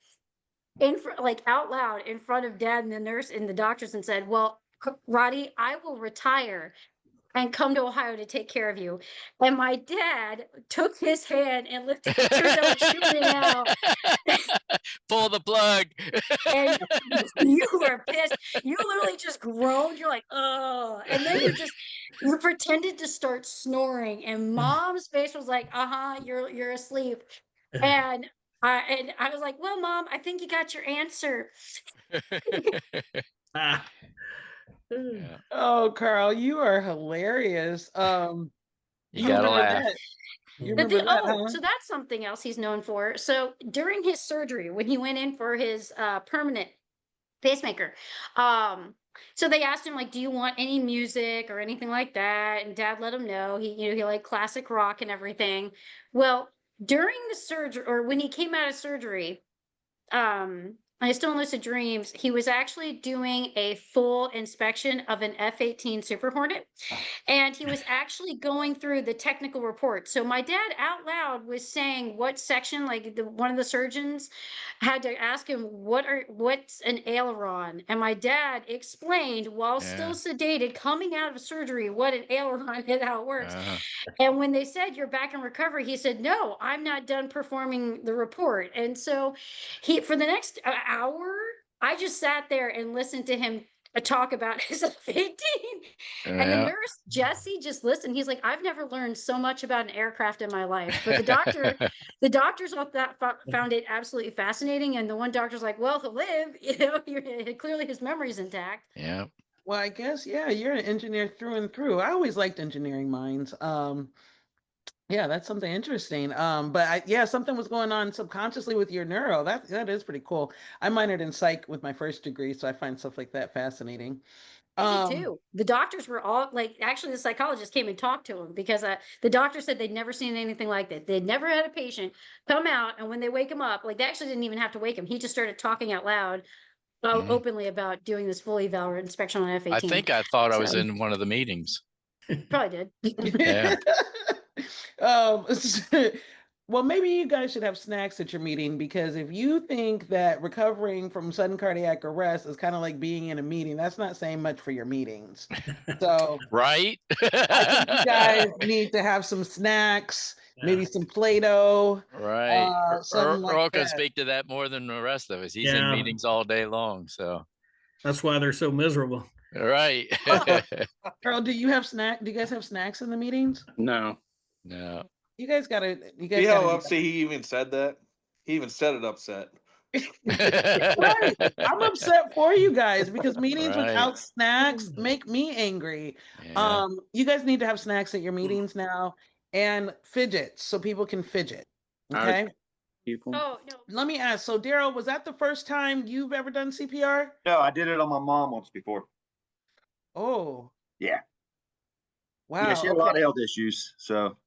like out loud in front of dad and the nurse and the doctors, and said, well, Roddy, I will retire and come to Ohio to take care of you. And my dad took his hand and lifted it. Turns out, like, shoot me now. Pull the plug. And you were pissed. You literally just groaned. You're like, oh. And then you pretended to start snoring. And mom's face was like, uh-huh, you're asleep. And I was like, well, Mom, I think you got your answer. Ah. Yeah. Oh, Carl, you are hilarious. You You gotta remember laugh. that? You The remember thing, that, oh, huh? so that's something else he's known for. So during his surgery, when he went in for his permanent pacemaker, so they asked him, like, do you want any music or anything like that? And Dad let him know he liked classic rock and everything. Well, during the surgery, or when he came out of surgery, I still in lucid dreams, he was actually doing a full inspection of an F-18 Super Hornet, and he was actually going through the technical report. So my dad out loud was saying what section, like one of the surgeons had to ask him what's an aileron, and my dad explained while still Yeah. sedated, coming out of surgery, what an aileron and how it works. Uh-huh. And when they said you're back in recovery, he said, "No, I'm not done performing the report." And so for the next hour, I just sat there and listened to him talk about his F-18. And the Yeah. nurse, Jesse, just listened. He's like, "I've never learned so much about an aircraft in my life." But the doctors found it absolutely fascinating. And the one doctor's like, "Well, he'll live, clearly his memory's intact." Yeah. Well, I guess, yeah, you're an engineer through and through. I always liked engineering minds. Yeah, that's something interesting. Yeah, something was going on subconsciously with your neuro. That is pretty cool. I minored in psych with my first degree, so I find stuff like that fascinating. I did Um, too. The doctors were all like, actually, the psychologist came and talked to him because the doctor said they'd never seen anything like that. They'd never had a patient come out, and when they wake him up, like they actually didn't even have to wake him. He just started talking out loud, Mhm. openly about doing this full eval inspection on I F-18. think I thought I was So in one of the meetings. probably did. Yeah. um, well, maybe you guys should have snacks at your meeting, because if you think that recovering from sudden cardiac arrest is kind of like being in a meeting, that's not saying much for your meetings. So Right? I think you guys need to have some snacks, maybe some Play-Doh, Right. something like Earl can that. speak to that more than the rest of us. He's in Yeah. meetings all day long. So, That's why they're so miserable. right. Earl, do you guys have snacks in the meetings? No. No. You guys gotta See how do upset he even said that? He even said it upset. that. Right. I'm upset for you guys, because meetings Right. without snacks make me angry. Yeah. You guys need to have snacks at your meetings now, and fidgets so people can fidget. Okay. People. Oh no, Let me ask. So, Daryl, was that the first time you've ever done CPR? No, I did it on my mom once before. Oh, Yeah. wow. Yeah, she had a lot of health issues. So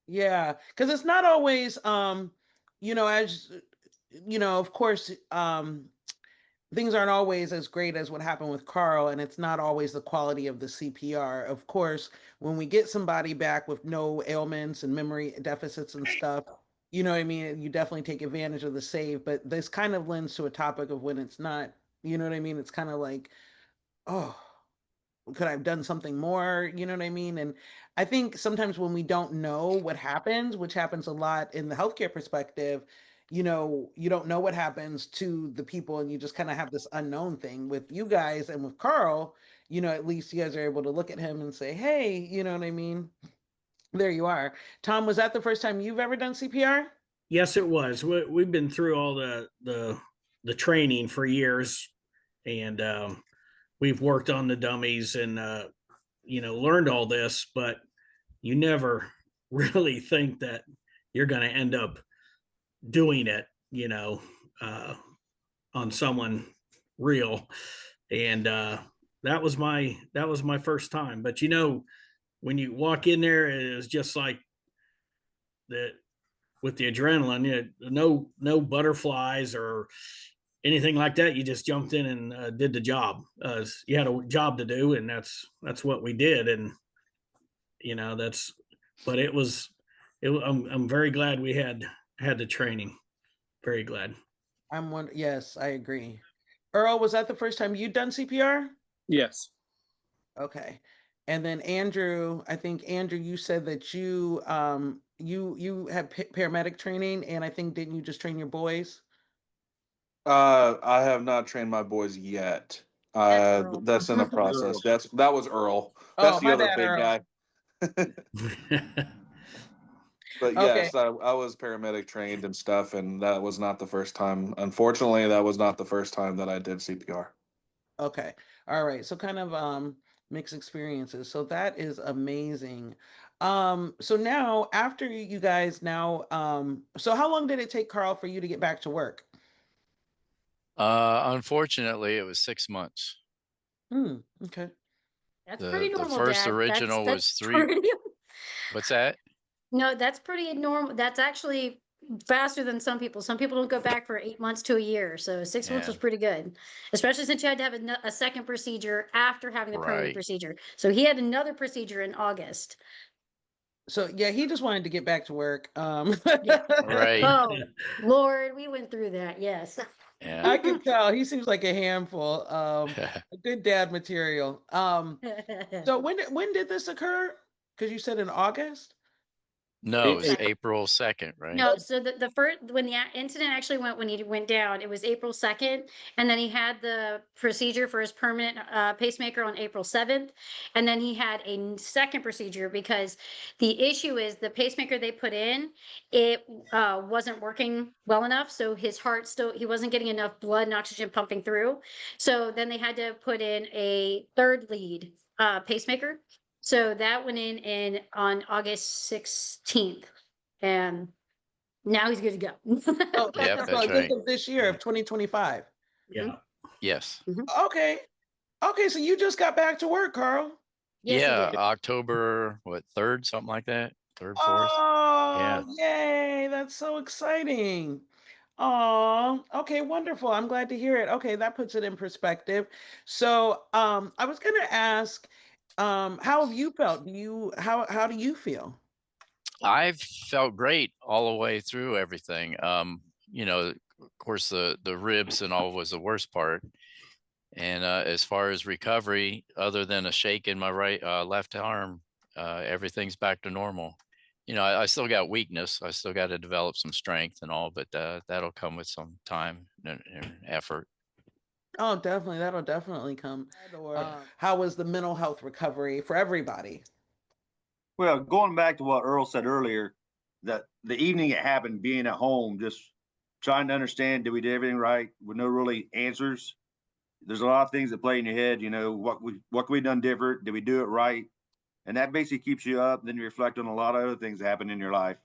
Yeah, because it's not always, as of course, things aren't always as great as what happened with Carl, and it's not always the quality of the CPR. Of course, when we get somebody back with no ailments and memory deficits and stuff, you know what I mean? You definitely take advantage of the save, but this kind of lends to a topic of when it's not, you know what I mean? It's kind of like, oh, could I have done something more? You know what I mean? And I think sometimes when we don't know what happens, which happens a lot in the healthcare perspective, you don't know what happens to the people, and you just kind of have this unknown thing. With you guys and with Carl, at least you guys are able to look at him and say, hey, you know what I mean? There you are. Tom, was that the first time you've ever done CPR? Yes, it was. We've been through all the training for years, and we've worked on the dummies and learned all this, but you never really think that you're going to end up doing it, on someone real. And that was my first time. But when you walk in there, it was just like that with the adrenaline. No butterflies or anything like that. You just jumped in and did the job. You had a job to do, and that's what we did. And but it was. I'm very glad we had the training. Very glad. Yes, I agree. Earl, was that the first time you'd done CPR? Yes. Okay. And then Andrew, I think Andrew, you said that you have paramedic training, and I think didn't you just train your boys? I have not trained my boys yet. That's Earl. That's in the process. That was Earl. That's Oh, the my other bad, big Earl. guy. But Okay, yes, I was paramedic trained and stuff, and that was not the first time. Unfortunately, that was not the first time that I did CPR. okay, all right. So kind of mixed experiences. So that is amazing. So now after you guys now, so how long did it take Carl for you to get back to work? Unfortunately, it was 6 months. Okay. That's pretty The normal, first Dad. original That's was 3. pretty. What's that? No, that's pretty normal. That's actually faster than some people. Some people don't go back for 8 months to a year. So 6 months Yeah, was pretty good, especially since you had to have a second procedure after having the permanent right. procedure. So he had another procedure in August. So yeah, he just wanted to get back to work. Yeah. Right. Oh, Lord, we went through that. Yes. Yeah. I can tell he seems like a handful. A good dad material. So when did this occur? Because you said in August. No, it was April 2nd, right? No, so the first when the incident actually when he went down, it was April 2nd, and then he had the procedure for his permanent pacemaker on April 7th, and then he had a second procedure because the issue is the pacemaker they put in, it wasn't working well enough, so his heart still he wasn't getting enough blood and oxygen pumping through, so then they had to put in a third lead pacemaker. So that went in on August 16th. And now he's good to go. Oh, Yep, so that's this right. of this year of 2025. Yeah. Yes. Okay. Okay, so you just got back to work, Carl. Yes, he Yeah, did. October, what, 3rd, something like that? 3rd, 4th? Yeah. Oh, yay. That's so exciting. Oh, okay, wonderful. I'm glad to hear it. Okay, that puts it in perspective. So, I was gonna ask, how have you felt? How do you feel? I've felt great all the way through everything. Of course, the ribs and all was the worst part. And as far as recovery, other than a shake in my left arm, everything's back to normal. I still got weakness. I still got to develop some strength and all, but that'll come with some time and effort. Oh, definitely. That'll definitely come. Or how was the mental health recovery for everybody? Well, going back to what Earl said earlier, that the evening it happened, being at home, just trying to understand, did we do everything right with no really answers? There's a lot of things that play in your head, what we done different? Did we do it right? And that basically keeps you up. Then you reflect on a lot of other things that happen in your life.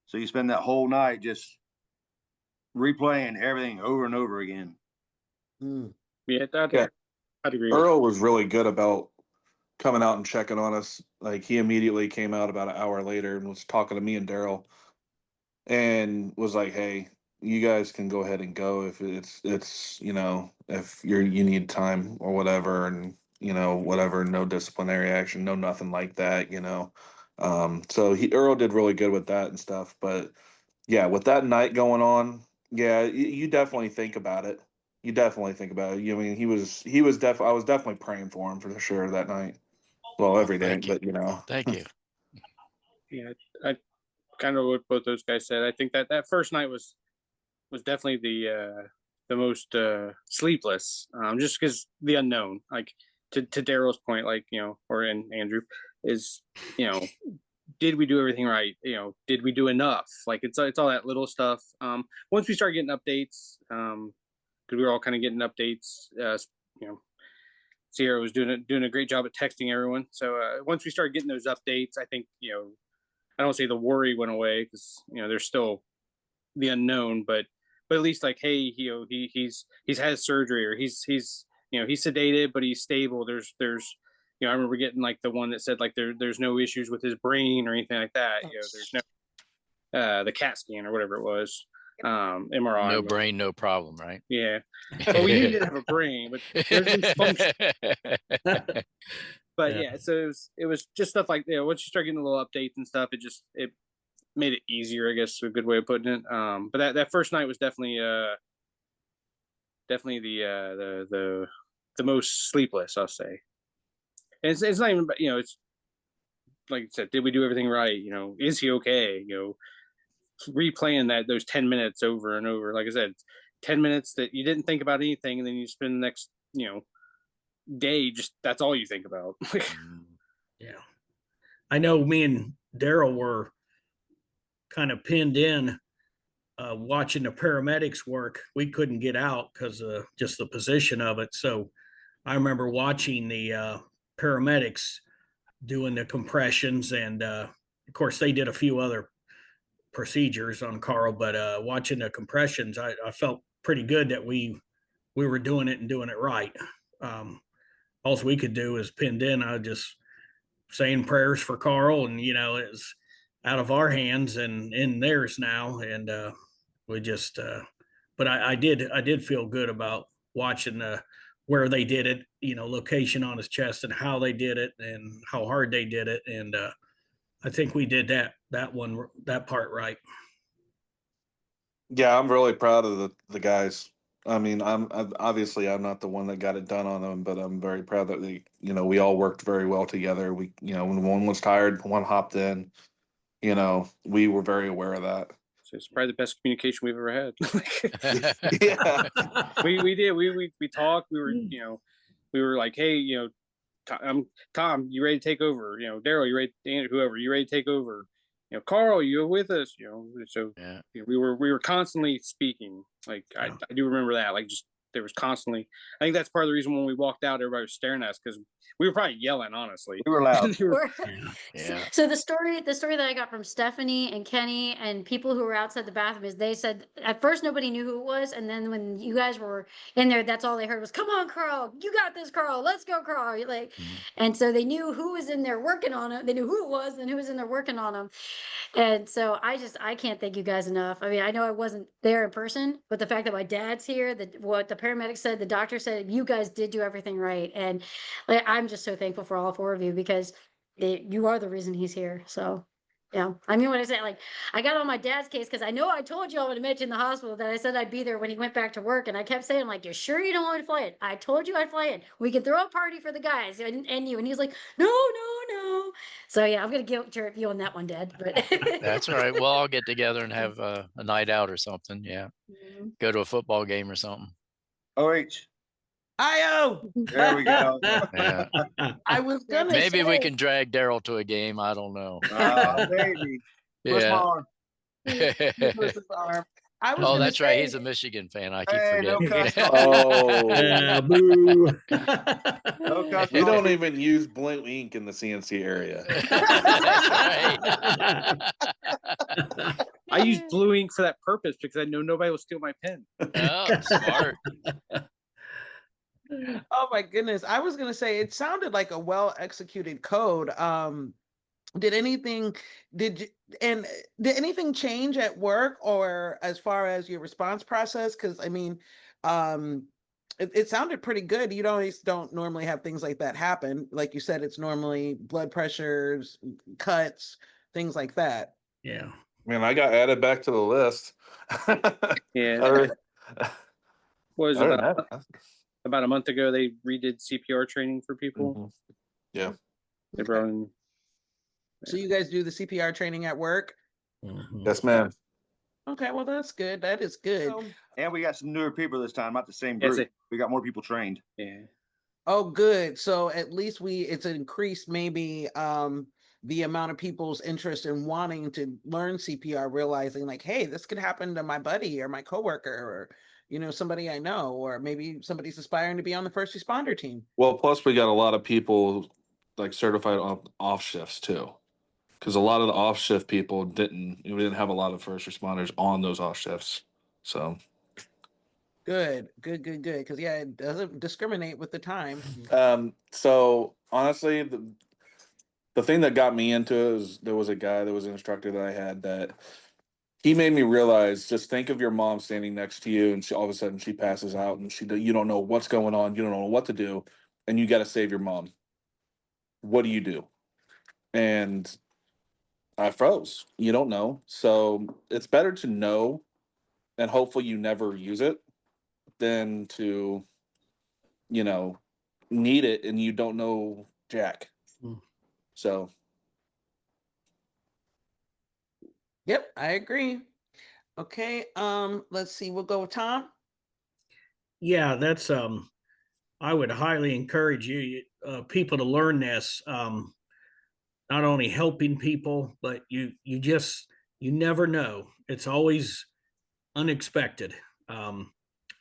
So you spend that whole night just replaying everything over and over again. Mm. Yeah, Yeah, I'd agree with Earl was really good about coming out and checking on us. Like he immediately came out about an hour later and was talking to me and Daryl and was like, "Hey, you guys can go ahead and go if it's if you need time or whatever, and whatever, no disciplinary action, no nothing like that, So Earl did really good with that and stuff. But yeah, with that night going on, yeah, you definitely think about it. You definitely think about it. I mean, I was definitely praying for him for sure that night. Well, Well, every day, thank you. but Thank you. yeah, I kind of what both those guys said. I think that first night was definitely the most sleepless, just because the unknown. Like to Daryl's point, like or in Andrew is did we do everything right? Did we do enough? Like it's all that little stuff. Once we start getting updates, because we were all kind of getting updates, you know, Sierra was doing a great job at texting everyone. So once we started getting those updates, I think I don't say the worry went away because there's still the unknown, but at least like, hey, he's had surgery, or he's he's sedated but he's stable. There's I remember getting like the one that said like there's no issues with his brain or anything like that. There's no the CAT scan or whatever it was, MRI. No brain, no problem, right? Yeah. Well, we knew you didn't have a brain, but there's loose function. But Yeah. yeah, so it was just stuff like once you start getting a little updates and stuff, it made it easier, I guess, a good way of putting it. But that first night was definitely the most sleepless, I'll say. it's not even, it's like I said, did we do everything right? Is he okay? Replaying those 10 minutes over and over. Like I said, 10 minutes that you didn't think about anything, and then you spend the next, day, just that's all you think about. Yeah. I know me and Daryl were kind of pinned in watching the paramedics work. We couldn't get out because of just the position of it. So I remember watching the paramedics doing the compressions, and of course they did a few other procedures on Carl, but watching the compressions, I felt pretty good that we were doing it and doing it right. All we could do is pinned in. I just saying prayers for Carl, and it's out of our hands and in theirs now, and we just. But I did feel good about watching where they did it, location on his chest and how they did it and how hard they did it, and I think we did that part right. Yeah, I'm really proud of the guys. I mean, I'm obviously I'm not the one that got it done on them, but I'm very proud that we all worked very well together. We, when one was tired, one hopped in. We were very aware of that. So it's probably the best communication we've ever had. Yeah. We did. We talked. We were like, hey, Tom, you ready to take over? Daryl, you ready? Whoever, you ready to take over? Carl, you with us? So Yeah. we were constantly speaking. Like I do remember that. Like just there was constantly. I think that's part of the reason when we walked out, everybody was staring at us because we were probably yelling. Honestly, We were loud. Yeah. So the story that I got from Stephanie and Kenny and people who were outside the bathroom is they said at first nobody knew who it was, and then when you guys were in there, that's all they heard was, "Come on, Carl, you got this, Carl. Let's go, Carl!" Like, and so they knew who was in there working on it. They knew who it was and who was in there working on them. And so I can't thank you guys enough. I mean, I know I wasn't there in person, but the fact that my dad's here, that what the paramedics said, the doctor said, you guys did do everything right. And like, I'm just so thankful for all four of you because you are the reason he's here. So yeah, I mean, when I say like, I got on my dad's case because I know I told y'all when I met you in the hospital that I said I'd be there when he went back to work, and I kept saying like, "You sure you don't want to fly it? I told you I'd fly it. We can throw a party for the guys and you." And he's like, "No, no, no." So yeah, I'm gonna guilt trip you on that one, Dad. But That's all right. We'll all get together and have a night out or something. Yeah. Go to a football game or something. OH. IO. There we go. Yeah. I was gonna Maybe we say- can drag Daryl to a game. I don't know. Maybe. Push my Yeah. arm. Push his arm. I was Oh, gonna that's right. say- He's a Michigan fan. I keep Hey, no forgetting. cussing. Oh, Boo. No cussing. we don't even use blue ink in the CNC area. That's right. I used blue ink for that purpose because I know nobody will steal my pen. Oh, smart. Oh my goodness. I was gonna say it sounded like a well executed code. Did anything did anything change at work or as far as your response process? Because I mean, it sounded pretty good. You don't normally have things like that happen. Like you said, it's normally blood pressures, cuts, things like that. Yeah. Man, I got added back to the list. Yeah. Other- Was other than that, about a month ago they redid CPR training for people. mhm. Yeah. They brought in. So you guys do the CPR training at work? Yes, ma'am. Okay, well that's good. That is good. And we got some newer people this time, not the same Yes, group. We got more people trained. Yeah. Oh, good. So at least it's increased maybe the amount of people's interest in wanting to learn CPR, realizing like, hey, this could happen to my buddy or my coworker or somebody I know, or maybe somebody's aspiring to be on the first responder team. Well, plus we got a lot of people like certified on off shifts too, because a lot of the off shift people we didn't have a lot of first responders on those off shifts. So Good. Because yeah, it doesn't discriminate with the time. so honestly, the thing that got me into it is there was an instructor that I had that he made me realize, just think of your mom standing next to you and all of a sudden she passes out and you don't know what's going on, you don't know what to do, and you got to save your mom. What do you do? And I froze. You don't know. So it's better to know and hopefully you never use it than to, need it and you don't know Jack. Mm. So Yep, I agree. Okay, let's see. We'll go with Tom. Yeah, that's I would highly encourage people to learn this. Not only helping people, but you never know. It's always unexpected. Um,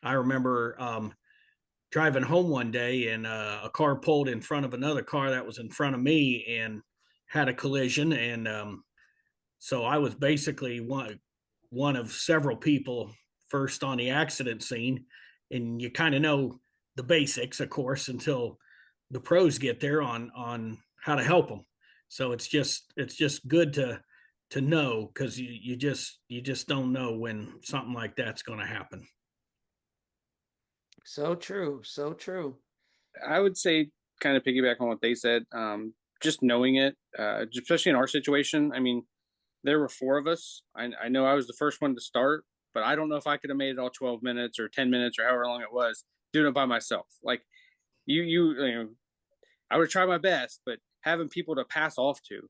I remember driving home one day and a car pulled in front of another car that was in front of me and had a collision, and so I was basically one of several people first on the accident scene, and you kind of know the basics, of course, until the pros get there on how to help them. So it's just good to know, because you just don't know when something like that's going to happen. So true. So true. I would say, kind of piggyback on what they said, just knowing it, especially in our situation. I mean, there were four of us. I know I was the first one to start, but I don't know if I could have made it all 12 minutes or 10 minutes or however long it was doing it by myself. Like you know, I would try my best, but having people to pass off to,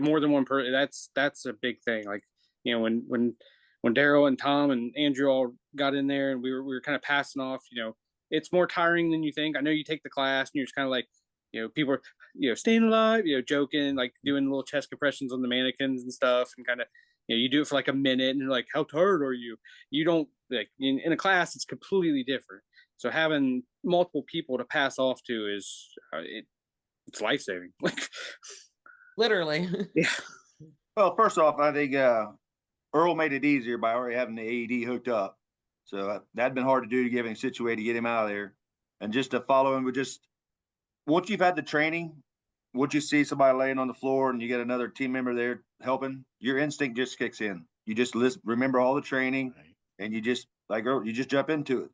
more than one person, that's a big thing. Like, you know, when Daryl and Tom and Andrew all got in there and we were kind of passing off, you know, it's more tiring than you think. I know you take the class and you're just kind of like, you know, people are, you know, staying alive, you know, joking, like doing little chest compressions on the mannequins and stuff, and kind of, you know, you do it for like a minute and you're like, how tired are you? You don't, like, in a class, it's completely different. So having multiple people to pass off to is, it's life saving. Like, Literally. yeah. Well, first off, I think Earl made it easier by already having the AED hooked up. So that'd been hard to do to get him situated, to get him out of there. And just to follow him with just, once you've had the training, once you see somebody laying on the floor and you get another team member there helping, your instinct just kicks in. You just remember all the training, and you just, like Earl, you just jump into it.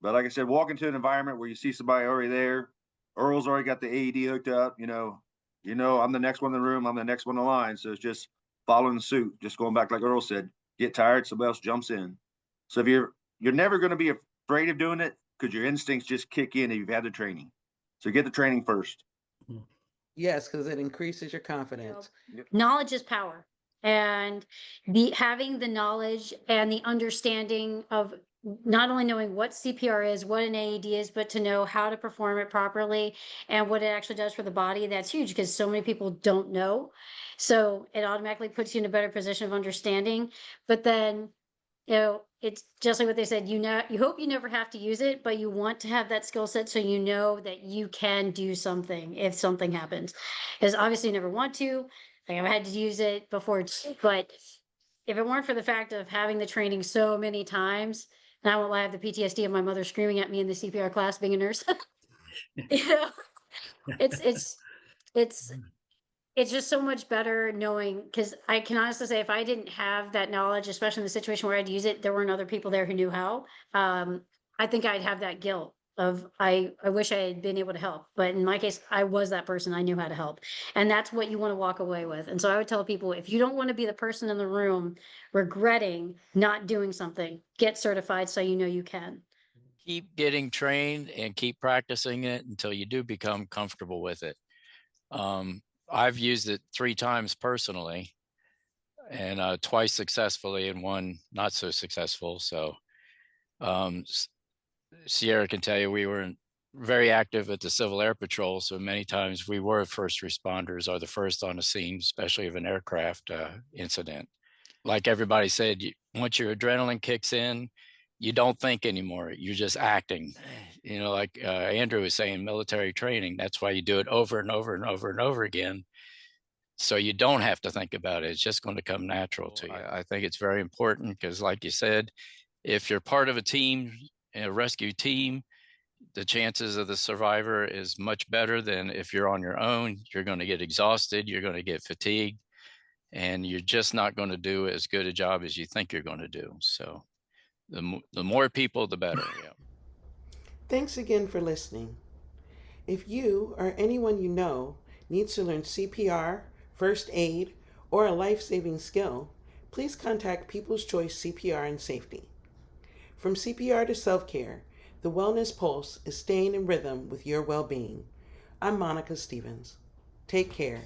But like I said, walk into an environment where you see somebody already there, Earl's already got the AED hooked up, I'm the next one in the room, I'm the next one in line. So it's just following suit, just going back, like Earl said, get tired, somebody else jumps in. So if you're never going to be afraid of doing it, because your instincts just kick in if you've had the training. So get the training first. Yes, because it increases your confidence. Yep. Knowledge is power. And having the knowledge and the understanding of not only knowing what CPR is, what an AED is, but to know how to perform it properly and what it actually does for the body. That's huge, because so many people don't know. So it automatically puts you in a better position of understanding. But then, you know, it's just like what they said, you hope you never have to use it, but you want to have that skill set so you know that you can do something if something happens. Because obviously you never want to. Like, I've had to use it before, but if it weren't for the fact of having the training so many times, and I won't lie, I have the PTSD of my mother screaming at me in the CPR class being a nurse. You know, it's it's it's just so much better knowing, because I can honestly say if I didn't have that knowledge, especially in the situation where I'd use it, there weren't other people there who knew how. I think I'd have that guilt of I wish I had been able to help. But in my case, I was that person. I knew how to help. And that's what you want to walk away with. And so I would tell people, if you don't want to be the person in the room regretting not doing something, get certified so you know you can. Keep getting trained and keep practicing it until you do become comfortable with it. I've used it 3 times personally, and twice successfully and one not so successful. So Sierra can tell you, we were very active at the Civil Air Patrol, so many times we were first responders or the first on the scene, especially of an aircraft incident. Like everybody said, once your adrenaline kicks in, you don't think anymore. You're just acting. You know, like Andrew was saying, military training. That's why you do it over and over and over and over again. So you don't have to think about it. It's just going to come natural to you. I think it's very important because, like you said, if you're part of a team, a rescue team, the chances of the survivor is much better than if you're on your own. You're going to get exhausted. You're going to get fatigued, and you're just not going to do as good a job as you think you're going to do. So the more people, the better. Yeah. Thanks again for listening. If you or anyone you know needs to learn CPR, first aid, or a life-saving skill, please contact People's Choice CPR and Safety. From CPR to self-care, the Wellness Pulse is staying in rhythm with your well-being. I'm Monica Stevens. Take care.